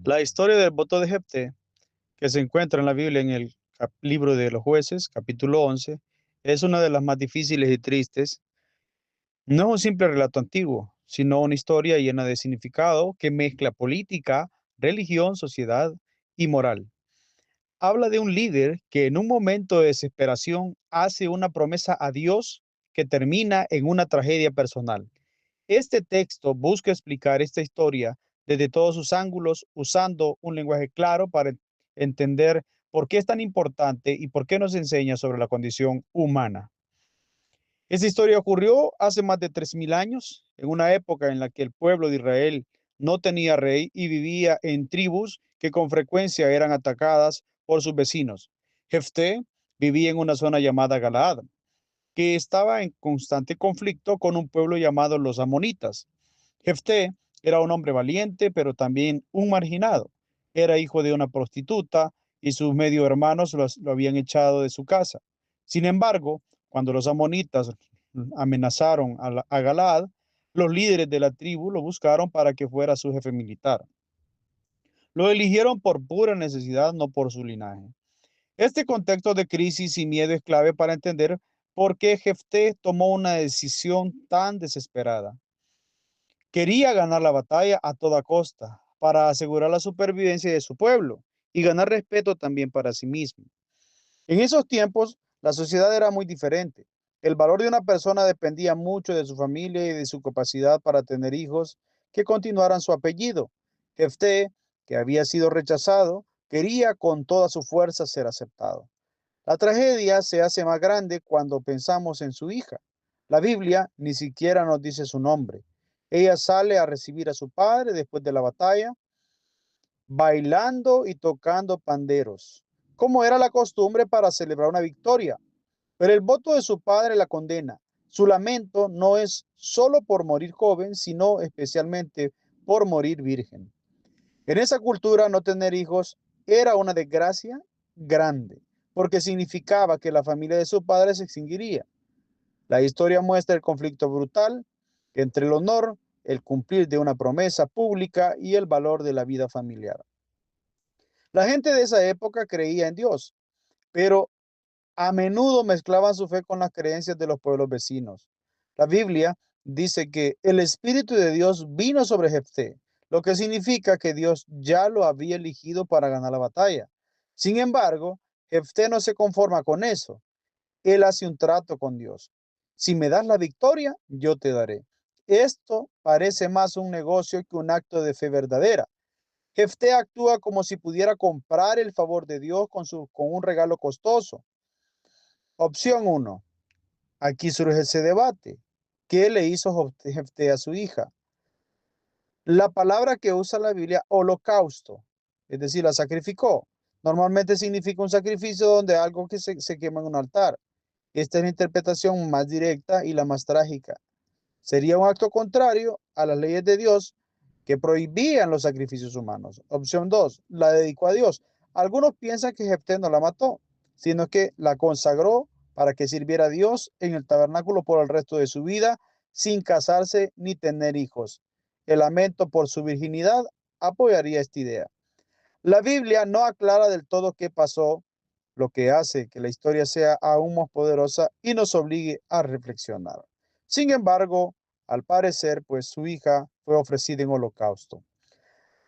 La historia del voto de Jefté, que se encuentra en la Biblia en el libro de los jueces, capítulo 11, es una de las más difíciles y tristes. No es un simple relato antiguo, sino una historia llena de significado que mezcla política, religión, sociedad y moral. Habla de un líder que en un momento de desesperación hace una promesa a Dios que termina en una tragedia personal. Este texto busca explicar esta historia desde todos sus ángulos, usando un lenguaje claro para entender por qué es tan importante y por qué nos enseña sobre la condición humana. Esta historia ocurrió hace más de 3000 años, en una época en la que el pueblo de Israel no tenía rey y vivía en tribus que con frecuencia eran atacadas por sus vecinos. Jefté vivía en una zona llamada Galaad, que estaba en constante conflicto con un pueblo llamado los amonitas. Jefté era un hombre valiente, pero también un marginado. Era hijo de una prostituta y sus medio hermanos lo habían echado de su casa. Sin embargo, cuando los amonitas amenazaron a Galaad, los líderes de la tribu lo buscaron para que fuera su jefe militar. Lo eligieron por pura necesidad, no por su linaje. Este contexto de crisis y miedo es clave para entender por qué Jefté tomó una decisión tan desesperada. Quería ganar la batalla a toda costa para asegurar la supervivencia de su pueblo y ganar respeto también para sí mismo. En esos tiempos, la sociedad era muy diferente. El valor de una persona dependía mucho de su familia y de su capacidad para tener hijos que continuaran su apellido. Jefté, que había sido rechazado, quería con toda su fuerza ser aceptado. La tragedia se hace más grande cuando pensamos en su hija. La Biblia ni siquiera nos dice su nombre. Ella sale a recibir a su padre después de la batalla, bailando y tocando panderos, como era la costumbre para celebrar una victoria. Pero el voto de su padre la condena. Su lamento no es solo por morir joven, sino especialmente por morir virgen. En esa cultura, no tener hijos era una desgracia grande, porque significaba que la familia de su padre se extinguiría. La historia muestra el conflicto brutal entre el honor, el cumplir de una promesa pública y el valor de la vida familiar. La gente de esa época creía en Dios, pero a menudo mezclaban su fe con las creencias de los pueblos vecinos. La Biblia dice que el Espíritu de Dios vino sobre Jefté, lo que significa que Dios ya lo había elegido para ganar la batalla. Sin embargo, Jefté no se conforma con eso. Él hace un trato con Dios. Si me das la victoria, yo te daré. Esto parece más un negocio que un acto de fe verdadera. Jefté actúa como si pudiera comprar el favor de Dios con un regalo costoso. Opción uno. Aquí surge ese debate. ¿Qué le hizo Jefté a su hija? La palabra que usa la Biblia, holocausto, es decir, la sacrificó. Normalmente significa un sacrificio donde algo que se quema en un altar. Esta es la interpretación más directa y la más trágica. Sería un acto contrario a las leyes de Dios que prohibían los sacrificios humanos. Opción 2, la dedicó a Dios. Algunos piensan que Jefté no la mató, sino que la consagró para que sirviera a Dios en el tabernáculo por el resto de su vida, sin casarse ni tener hijos. El lamento por su virginidad apoyaría esta idea. La Biblia no aclara del todo qué pasó, lo que hace que la historia sea aún más poderosa y nos obligue a reflexionar. Sin embargo, al parecer, pues su hija fue ofrecida en holocausto.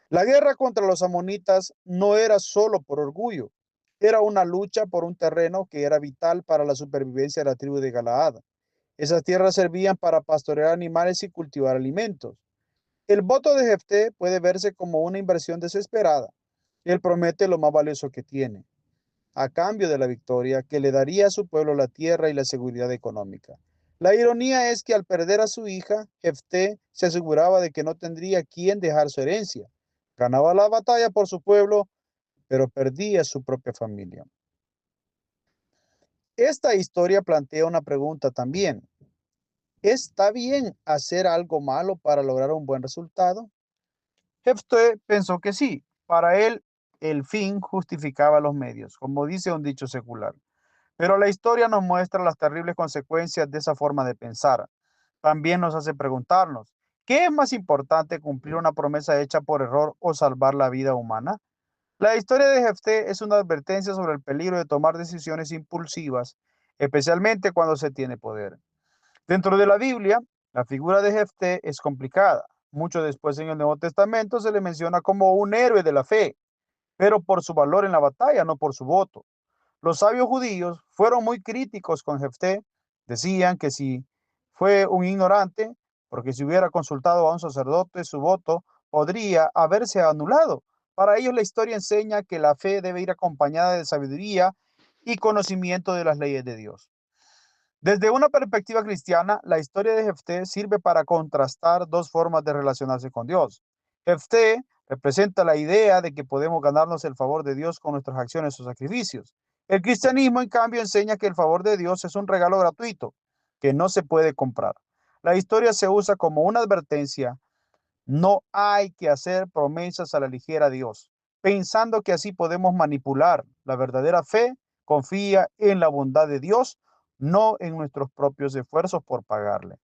La guerra contra los amonitas no era solo por orgullo, era una lucha por un terreno que era vital para la supervivencia de la tribu de Galaad. Esas tierras servían para pastorear animales y cultivar alimentos. El voto de Jefté puede verse como una inversión desesperada. Él promete lo más valioso que tiene, a cambio de la victoria que le daría a su pueblo la tierra y la seguridad económica. La ironía es que al perder a su hija, Jefté se aseguraba de que no tendría quien dejar su herencia. Ganaba la batalla por su pueblo, pero perdía su propia familia. Esta historia plantea una pregunta también. ¿Está bien hacer algo malo para lograr un buen resultado? Jefté pensó que sí. Para él, el fin justificaba los medios, como dice un dicho secular. Pero la historia nos muestra las terribles consecuencias de esa forma de pensar. También nos hace preguntarnos, ¿Qué es más importante, cumplir una promesa hecha por error o salvar la vida humana? La historia de Jefté es una advertencia sobre el peligro de tomar decisiones impulsivas, especialmente cuando se tiene poder. Dentro de la Biblia, la figura de Jefté es complicada. Mucho después en el Nuevo Testamento se le menciona como un héroe de la fe, pero por su valor en la batalla, no por su voto. Los sabios judíos fueron muy críticos con Jefté. Decían que si fue un ignorante, porque si hubiera consultado a un sacerdote, su voto podría haberse anulado. Para ellos la historia enseña que la fe debe ir acompañada de sabiduría y conocimiento de las leyes de Dios. Desde una perspectiva cristiana, la historia de Jefté sirve para contrastar dos formas de relacionarse con Dios. Jefté representa la idea de que podemos ganarnos el favor de Dios con nuestras acciones o sacrificios. El cristianismo, en cambio, enseña que el favor de Dios es un regalo gratuito que no se puede comprar. La historia se usa como una advertencia. No hay que hacer promesas a la ligera a Dios, pensando que así podemos manipular. La verdadera fe confía en la bondad de Dios, no en nuestros propios esfuerzos por pagarle.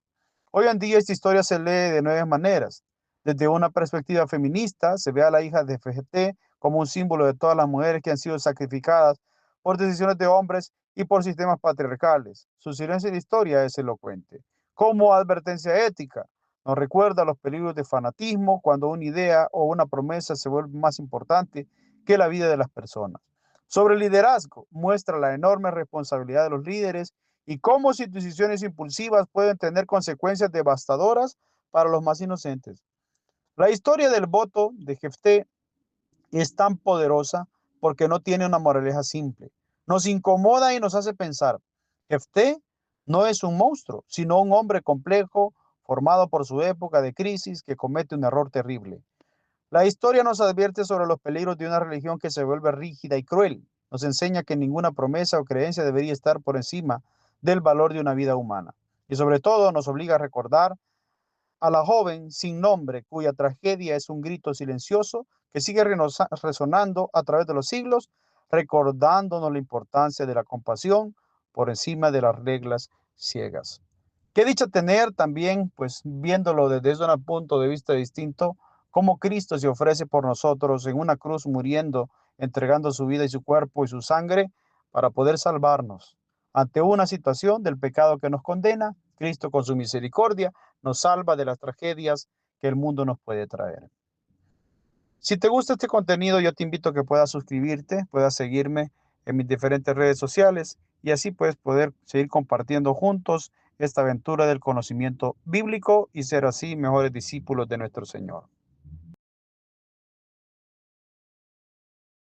Hoy en día esta historia se lee de nueve maneras. Desde una perspectiva feminista, se ve a la hija de FGT como un símbolo de todas las mujeres que han sido sacrificadas por decisiones de hombres y por sistemas patriarcales. Su silencio en la historia es elocuente. Como advertencia ética, nos recuerda los peligros de fanatismo cuando una idea o una promesa se vuelve más importante que la vida de las personas. Sobre el liderazgo, muestra la enorme responsabilidad de los líderes y cómo sus decisiones impulsivas pueden tener consecuencias devastadoras para los más inocentes. La historia del voto de Jefté es tan poderosa porque no tiene una moraleja simple. Nos incomoda y nos hace pensar. Jefté no es un monstruo, sino un hombre complejo, formado por su época de crisis, que comete un error terrible. La historia nos advierte sobre los peligros de una religión que se vuelve rígida y cruel. Nos enseña que ninguna promesa o creencia debería estar por encima del valor de una vida humana. Y sobre todo nos obliga a recordar a la joven sin nombre cuya tragedia es un grito silencioso que sigue resonando a través de los siglos, recordándonos la importancia de la compasión por encima de las reglas ciegas. Qué dicha tener también, pues viéndolo desde un punto de vista distinto, cómo Cristo se ofrece por nosotros en una cruz muriendo, entregando su vida y su cuerpo y su sangre para poder salvarnos. Ante una situación del pecado que nos condena, Cristo con su misericordia nos salva de las tragedias que el mundo nos puede traer. Si te gusta este contenido, yo te invito a que puedas suscribirte, puedas seguirme en mis diferentes redes sociales y así puedes poder seguir compartiendo juntos esta aventura del conocimiento bíblico y ser así mejores discípulos de nuestro Señor.